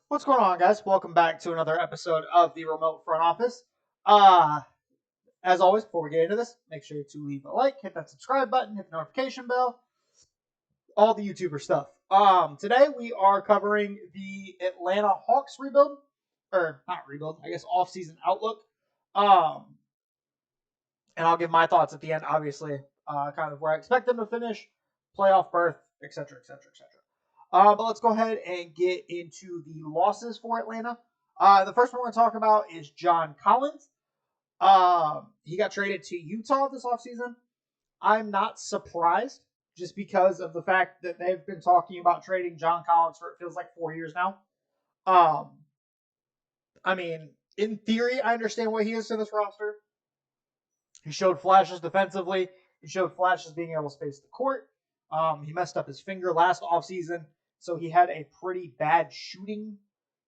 What's going on, guys? Welcome back to another episode of the Remote Front Office. Uh, as always, before we get into this, make sure to leave a like, hit that subscribe button, hit the notification bell, all the YouTuber stuff. Today we are covering the Atlanta Hawks rebuild, or not rebuild, I guess offseason outlook. Um, and I'll give my thoughts at the end, obviously, kind of where I expect them to finish, playoff berth, etc., etc., etc. But let's go ahead and get into the losses for Atlanta. The first one we're going to talk about is John Collins. He got traded to Utah this offseason. I'm not surprised just because of the fact that they've been talking about trading John Collins for it feels like 4 years now. Um, I mean, in theory, I understand what he is to this roster. He showed flashes defensively. He showed flashes being able to space the court. He messed up his finger last offseason, so he had a pretty bad shooting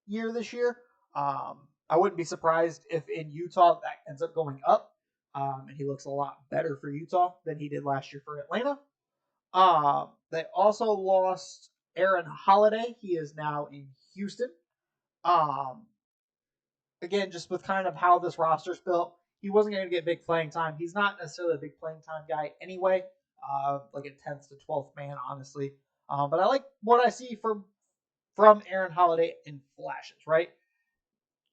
year this year. I wouldn't be surprised if in Utah that ends up going up, and he looks a lot better for Utah than he did last year for Atlanta. They also lost Aaron Holiday. He is now in Houston. Um, again, just with kind of how this roster's built, he wasn't going to get big playing time. He's not necessarily a big playing time guy anyway, like a 10th to 12th man, honestly. But I like what I see from Aaron Holiday in flashes, right?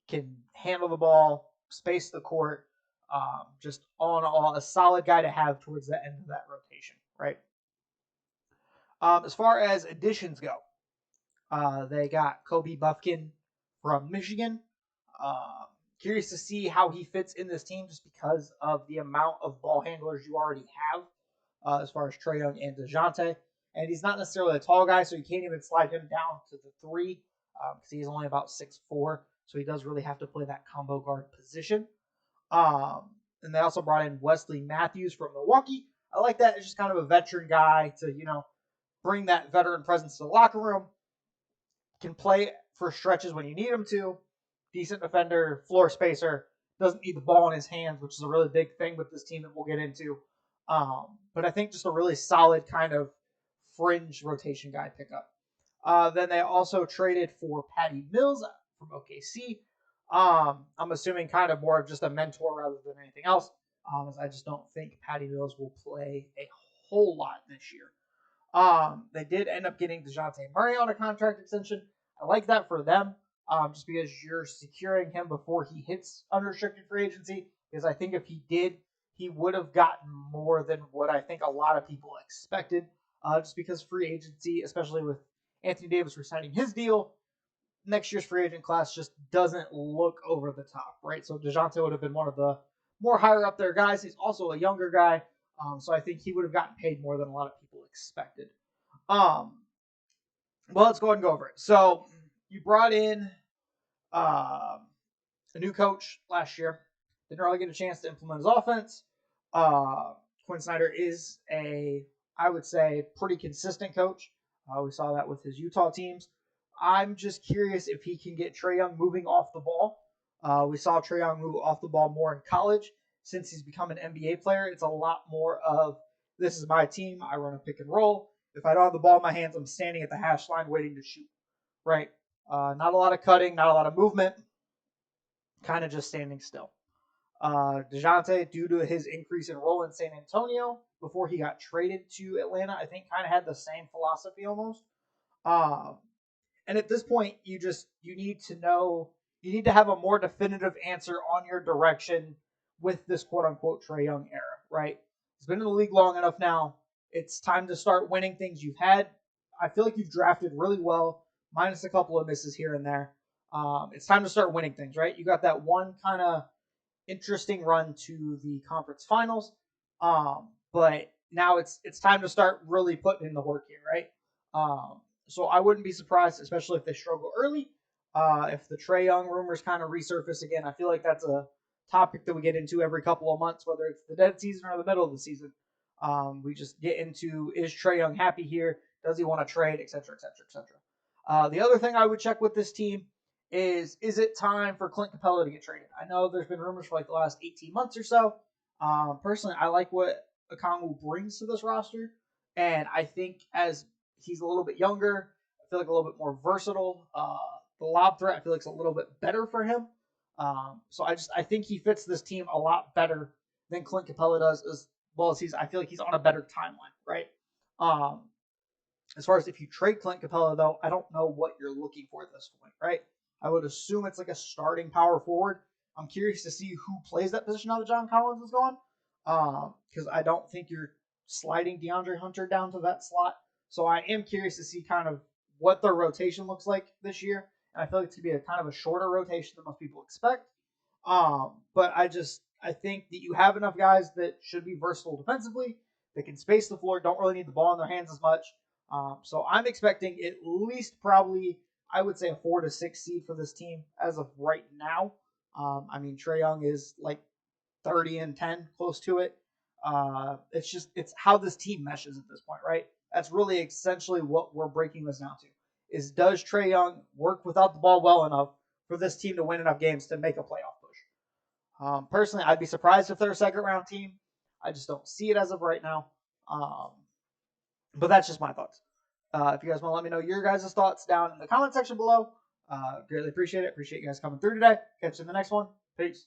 Can handle the ball, space the court, just all in all, a solid guy to have towards the end of that rotation, right? As far as additions go, they got Kobe Buffkin from Michigan. Um, Curious to see how he fits in this team just because of the amount of ball handlers you already have as far as Trae Young and DeJounte. And he's not necessarily a tall guy, so you can't even slide him down to the three because he's only about 6'4", so he does really have to play that combo guard position. And they also brought in Wesley Matthews from Milwaukee. I like that. It's just kind of a veteran guy to, bring that veteran presence to the locker room. Can play for stretches when you need him to. Decent defender, floor spacer, doesn't need the ball in his hands, which is a really big thing with this team that we'll get into. But I think just a really solid kind of fringe rotation guy pickup. Then they also traded for Patty Mills from OKC. I'm assuming kind of more of just a mentor rather than anything else, as I just don't think Patty Mills will play a whole lot this year. They did end up getting DeJounte Murray on a contract extension. I like that for them, just because you're securing him before he hits unrestricted free agency. Because I think if he did, he would have gotten more than what I think a lot of people expected. Just because free agency, especially with Anthony Davis resigning his deal, next year's free agent class just doesn't look over the top, right? So DeJounte would have been one of the more higher up there guys. He's also a younger guy, so I think he would have gotten paid more than a lot of people expected. Well, let's go ahead and go over it. So you brought in a new coach last year. Didn't really get a chance to implement his offense. Quinn Snyder is I would say, pretty consistent coach. We saw that with his Utah teams. I'm just curious if he can get Trae Young moving off the ball. We saw Trae Young move off the ball more in college. Since he's become an NBA player, it's a lot more of, this is my team, I run a pick and roll. If I don't have the ball in my hands, I'm standing at the hash line waiting to shoot, right? Not a lot of cutting, not a lot of movement, kind of just standing still. DeJounte, due to his increase in role in San Antonio before he got traded to Atlanta, I think kind of had the same philosophy almost. And at this point, you need to have a more definitive answer on your direction with this quote unquote Trae Young era, right? He's been in the league long enough now. It's time to start winning things you've had. I feel like you've drafted really well, minus a couple of misses here and there. It's time to start winning things, right? You got that one kind of interesting run to the conference finals, but now it's time to start really putting in the work here, right? So I wouldn't be surprised, especially if they struggle early. If the Trae Young rumors kind of resurface again, I feel like that's a topic that we get into every couple of months, whether it's the dead season or the middle of the season. We just get into, is Trae Young happy here? Does he want to trade, et cetera, et cetera, et cetera. The other thing I would check with this team is it time for Clint Capella to get traded? I know there's been rumors for like the last 18 months or so. Personally, I like what Okongwu brings to this roster, and I think as he's a little bit younger, I feel like a little bit more versatile. lob threat, I feel like it's a little bit better for him. So I think he fits this team a lot better than Clint Capella does, as well as I feel like he's on a better timeline, right? As far as if you trade Clint Capella, though, I don't know what you're looking for at this point, right? I would assume it's like a starting power forward. I'm curious to see who plays that position now that John Collins is gone, because I don't think you're sliding DeAndre Hunter down to that slot. So I am curious to see kind of what their rotation looks like this year. And I feel like it's going to be a kind of a shorter rotation than most people expect. But I think that you have enough guys that should be versatile defensively. They can space the floor, don't really need the ball in their hands as much. So I'm expecting at least probably, I would say, a 4 to 6 seed for this team as of right now. I mean, Trae Young is like 30-10, close to it. It's how this team meshes at this point, right? That's really essentially what we're breaking this down to. Is does Trae Young work without the ball well enough for this team to win enough games to make a playoff push? Personally, I'd be surprised if they're a second round team. I just don't see it as of right now. But that's just my thoughts. If you guys want to let me know your guys' thoughts down in the comment section below, greatly appreciate it. Appreciate you guys coming through today. Catch you in the next one. Peace.